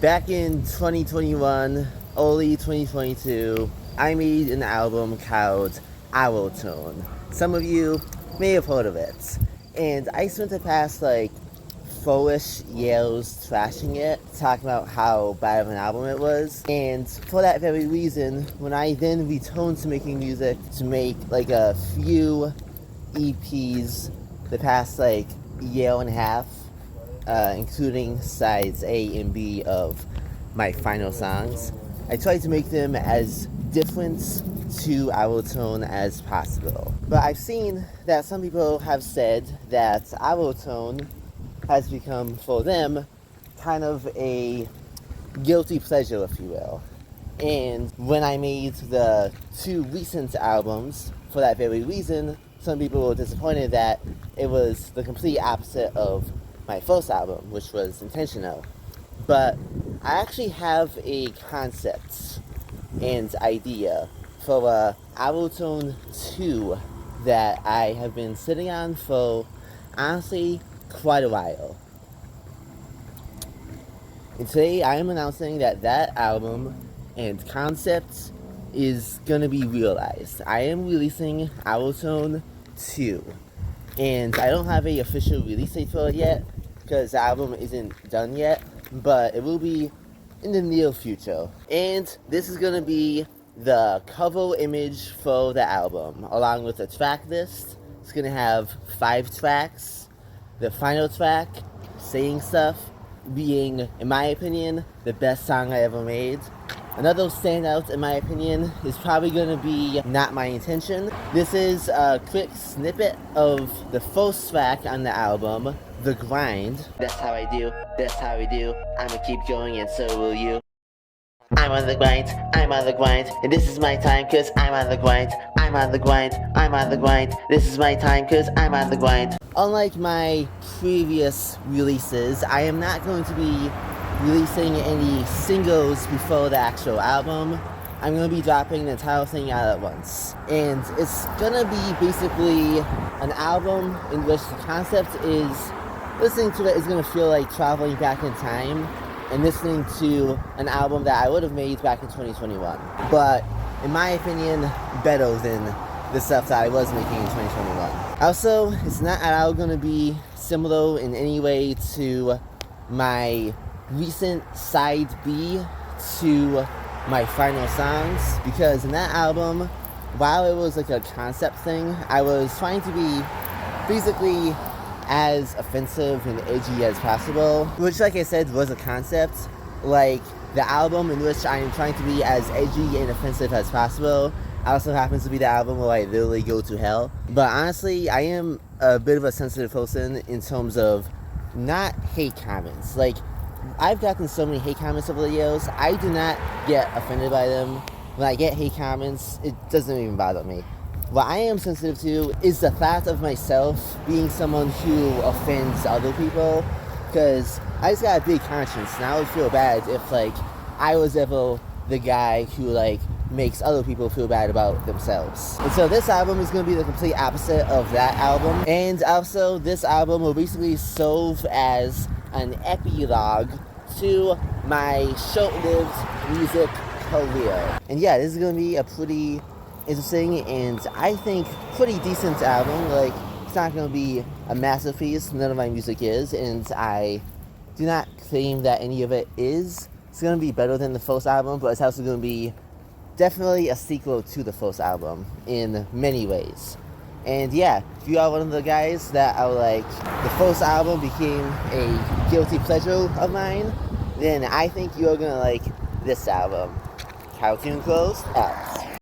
Back in 2021, early 2022, I made an album called Tone. Some of you may have heard of it. And I spent the past 4-ish years trashing it, talking about how bad of an album it was. And for that very reason, when I then returned to making music to make a few EPs the past year and a half, including sides A and B of my final songs, I tried to make them as different to Tone as possible. But I've seen that some people have said that Tone has become, for them, kind of a guilty pleasure, if you will. And when I made the two recent albums, for that very reason, some people were disappointed that it was the complete opposite of my first album, which was intentional. But I actually have a concept and idea for Tone 2 that I have been sitting on for, honestly, quite a while. And today I am announcing that album and concept is gonna be realized. I am releasing Tone 2. And I don't have a official release date for it yet, because the album isn't done yet, but it will be in the near future. And this is gonna be the cover image for the album, along with a track list. It's gonna have 5 tracks. The final track, Saying Stuff, being, in my opinion, the best song I ever made. Another standout, in my opinion, is probably going to be Not My Intention. This is a quick snippet of the first track on the album, The Grind. That's how I do, that's how we do, I'ma keep going and so will you. I'm on the grind, and this is my time cause I'm on the grind. I'm on the grind, this is my time cause I'm on the grind. Unlike my previous releases, I am not going to be releasing any singles before the actual album. I'm going to be dropping the entire thing out at once. And it's going to be basically an album in which the concept is, listening to it is going to feel like traveling back in time and listening to an album that I would have made back in 2021. But, in my opinion, better than the stuff that I was making in 2021. Also, it's not at all going to be similar in any way to my recent side B to my final songs, because in that album, while it was a concept thing, I was trying to be basically as offensive and edgy as possible, which, like I said, was a concept. The album in which I am trying to be as edgy and offensive as possible also happens to be the album where I literally go to hell. But honestly, I am a bit of a sensitive person in terms of not hate comments. I've gotten so many hate comments over the years, I do not get offended by them. When I get hate comments, it doesn't even bother me. What I am sensitive to is the thought of myself being someone who offends other people, because I just got a big conscience, and I would feel bad if, I was ever the guy who, makes other people feel bad about themselves. And so this album is going to be the complete opposite of that album. And also, this album will basically serve as an epilogue to my short-lived music career. And yeah, this is going to be a pretty interesting and I think pretty decent album. It's not going to be a masterpiece, none of my music is, and I do not claim that any of it is. It's going to be better than the first album, but it's also going to be definitely a sequel to the first album in many ways. And yeah, if you are one of the guys that are the first album became a guilty pleasure of mine, then I think you're gonna like this album. Cartoon closed out.